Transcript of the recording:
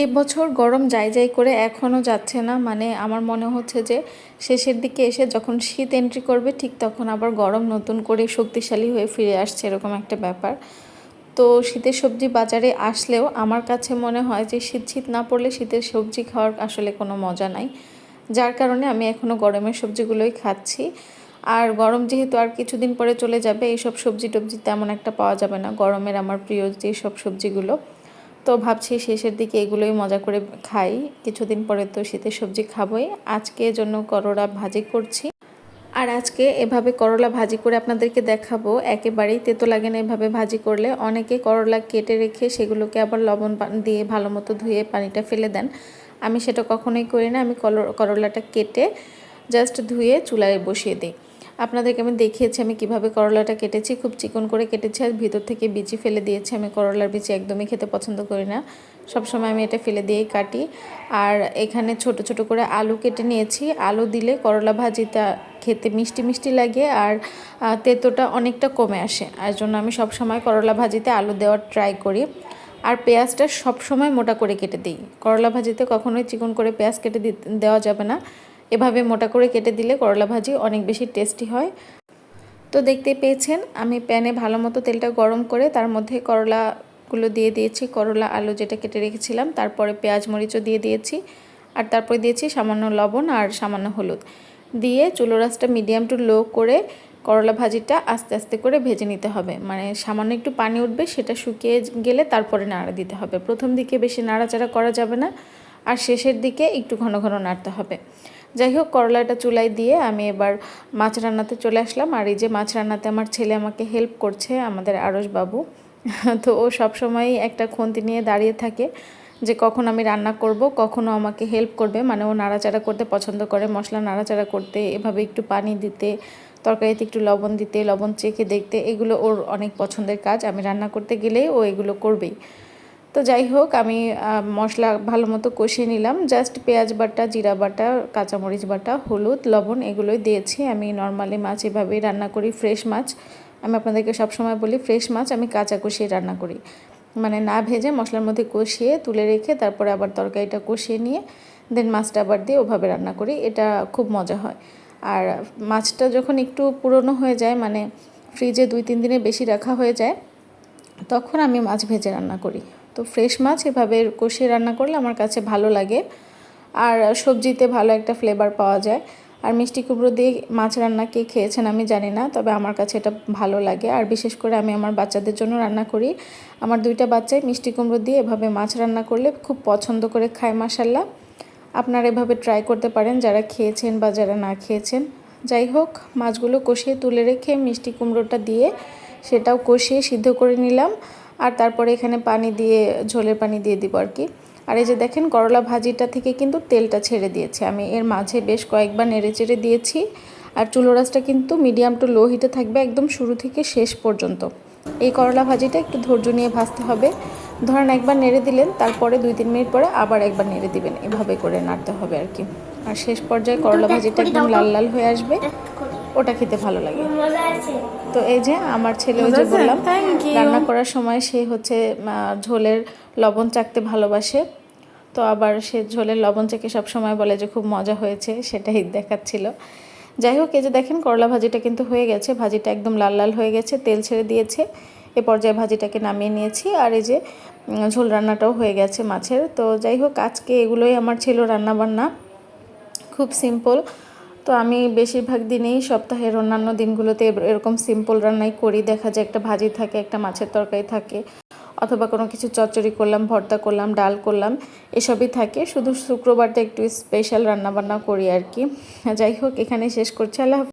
এই বছর গরম যাই যাই করে এখনও যাচ্ছে না, মানে আমার মনে হচ্ছে যে শেষের দিকে এসে যখন শীত এন্ট্রি করবে ঠিক তখন আবার গরম নতুন করে শক্তিশালী হয়ে ফিরে আসছে, এরকম একটা ব্যাপার। তো শীতের সবজি বাজারে আসলেও আমার কাছে মনে হয় যে শীত শীত না পড়লে শীতের সবজি খাওয়ার আসলে কোনো মজা নাই, যার কারণে আমি এখনও গরমের সবজিগুলোই খাচ্ছি। আর গরম যেহেতু আর কিছুদিন পরে চলে যাবে, এইসব সবজি টবজি তেমন একটা পাওয়া যাবে না গরমের আমার প্রিয় যেসব সবজিগুলো। তো ভাবছি শেষের দিকে এগুলোই মজা করে খাই, কিছুদিন পরে তো শীতের সবজি খাবোই। আজকে জন্য করলা ভাজি করছি, আর আজকে এভাবে করলা ভাজি করে আপনাদেরকে দেখাবো। একেবারেই তেতো লাগে না এভাবে ভাজি করলে। অনেকে করলা কেটে রেখে সেগুলোকে আবার লবণ দিয়ে ভালো মতো ধুয়ে পানিটা ফেলে দেন, আমি সেটা কখনোই করি না। আমি করলাটা কেটে জাস্ট ধুয়ে চুলায় বসিয়ে দিই। আপনাদেরকে আমি দেখিয়েছি আমি কিভাবে করলাটা কেটেছি, খুব চিকন করে কেটেছি আর ভিতর থেকে বিচি ফেলে দিয়েছি। আমি করলার বিচি একদমই খেতে পছন্দ করি না, সবসময় আমি এটা ফেলে দিয়েই কাটি। আর এখানে ছোট ছোট করে আলু কেটে নিয়েছি। আলু দিলে করলা ভাজিটা খেতে মিষ্টি মিষ্টি লাগে আর তেতোটা অনেকটা কমে আসে, আর জন্য আমি সবসময় করলা ভাজিতে আলু দেওয়ার ট্রাই করি। আর পেঁয়াজটা সবসময় মোটা করে কেটে দিই, করলা ভাজিতে কখনোই চিকন করে পেঁয়াজ কেটে দেওয়া যাবে না। এভাবে মোটা করে কেটে দিলে করলা ভাজি অনেক বেশি টেস্টি হয়। তো দেখতেই পেয়েছেন আমি প্যানে ভালো মতো তেলটা গরম করে তার মধ্যে করলাগুলো দিয়ে দিয়েছি, করলা আলু যেটা কেটে রেখেছিলাম, তারপরে পেঁয়াজ মরিচও দিয়ে দিয়েছি, আর তারপরে দিয়েছি সামান্য লবণ আর সামান্য হলুদ দিয়ে চুলো রাসটা মিডিয়াম টু লো করে করলা ভাজিটা আস্তে আস্তে করে ভেজে নিতে হবে। মানে সামান্য একটু পানি উঠবে, সেটা শুকিয়ে গেলে তারপরে নাড়া দিতে হবে। প্রথম দিকে বেশি নাড়াচাড়া করা যাবে না, আর শেষের দিকে একটু ঘন ঘন নাড়তে হবে। যাই হোক, করলাটা চুলায় দিয়ে আমি এবার মাছ রান্নাতে চলে আসলাম। আর এই যে মাছ রান্নাতে আমার ছেলে আমাকে হেল্প করছে, আমাদের আরশ বাবু। তো ও সবসময়ই একটা খুন্তি নিয়ে দাঁড়িয়ে থাকে যে কখন আমি রান্না করব, কখনও আমাকে হেল্প করবে। মানে ও নাড়াচাড়া করতে পছন্দ করে, মশলা নাড়াচাড়া করতে, এভাবে একটু পানি দিতে, তরকারিতে একটু লবণ দিতে, লবণ চেখে দেখতে, এগুলো ওর অনেক পছন্দের কাজ। আমি রান্না করতে গেলেই ও এগুলো করবেই। তো যাই হোক, আমি মশলা ভালো মতো কষিয়ে নিলাম। জাস্ট পেঁয়াজ বাটা, জিরা বাটা, কাঁচামরিচ বাটা, হলুদ, লবণ এগুলোই দিয়েছি। আমি নর্মালি মাছ এভাবেই রান্না করি, ফ্রেশ মাছ। আমি আপনাদেরকে সবসময় বলি ফ্রেশ মাছ আমি কাঁচা কষিয়ে রান্না করি, মানে না ভেজে মশলার মধ্যে কষিয়ে তুলে রেখে তারপরে আবার তরকারিটা কষিয়ে নিয়ে দেন মাছটা আবার দিয়ে ওভাবে রান্না করি, এটা খুব মজা হয়। আর মাছটা যখন একটু পুরনো হয়ে যায়, মানে ফ্রিজে 2-3 দিনের বেশি রাখা হয়ে যায়, তখন আমি মাছ ভেজে রান্না করি। তো ফ্রেশ মাছ এভাবে কষিয়ে রান্না করলে আমার কাছে ভালো লাগে, আর সবজিতে ভালো একটা ফ্লেভার পাওয়া যায়। আর মিষ্টি কুমড়ো দিয়ে মাছ রান্না কে খেয়েছেন আমি জানি না, তবে আমার কাছে এটা ভালো লাগে। আর বিশেষ করে আমি আমার বাচ্চাদের জন্য রান্না করি। আমার 2টা বাচ্চাই মিষ্টি কুমড়ো দিয়ে এভাবে মাছ রান্না করলে খুব পছন্দ করে খায়, মাশাল্লাহ। আপনারা এভাবে ট্রাই করতে পারেন যারা খেয়েছেন বা যারা না খেয়েছেন। যাই হোক, মাছগুলো কষিয়ে তুলে রেখে মিষ্টি কুমড়োটা দিয়ে সেটাও কষিয়ে সিদ্ধ করে নিলাম। আর তারপরে এখানে পানি দিয়ে, ঝোলের পানি দিয়ে দিব আর কি। আর এই যে দেখেন করলা ভাজিটা থেকে কিন্তু তেলটা ছেড়ে দিয়েছে, আমি এর মাঝে বেশ কয়েকবার নেড়ে চেড়ে দিয়েছি। আর চুলো রাসটা কিন্তু মিডিয়াম টু লো হিটে থাকবে একদম শুরু থেকে শেষ পর্যন্ত। এই করলা ভাজিটা একটু ধৈর্য নিয়ে ভাজতে হবে। ধরেন একবার নেড়ে দিলেন, তারপরে 2-3 মিনিট পরে আবার একবার নেড়ে দিবেন, এভাবে করে নাড়তে হবে আর কি। আর শেষ পর্যায়ে করলা ভাজিটা একদম লাল লাল হয়ে আসবে, ওটা খেতে ভালো লাগে। তো এই যে আমার ছেলে, ওই যে বললাম রান্না করার সময় সে হচ্ছে ঝোলের লবণ চাখতে ভালোবাসে। তো আবার সে ঝোলের লবণ চেখে সবসময় বলে যে খুব মজা হয়েছে, সেটাই দেখাচ্ছিল। যাই হোক, এই যে দেখেন করলা ভাজিটা কিন্তু হয়ে গেছে, ভাজিটা একদম লাল লাল হয়ে গেছে, তেল ছেড়ে দিয়েছে। এ পর্যায়ে ভাজিটাকে নামিয়ে নিয়েছি। আর এই যে ঝোল রান্নাটাও হয়ে গেছে মাছের। তো যাই হোক, আজকে এগুলোই আমার ছিল রান্না বান্না, খুব সিম্পল। তো আমি বেশিরভাগ দিনেই সপ্তাহের অন্যান্য দিনগুলোতে এরকম সিম্পল রান্নাই করি। দেখা যায় একটা ভাজি থাকে, একটা মাছের তরকারি থাকে, অথবা কোনো কিছু চচ্চড়ি করলাম, ভর্তা করলাম, ডাল করলাম, এসবই থাকে। শুধু শুক্রবারটা একটু স্পেশাল রান্নাবান্না করি আর কি। যাই হোক, এখানে শেষ করছি। আল্লাহ হাফেজ।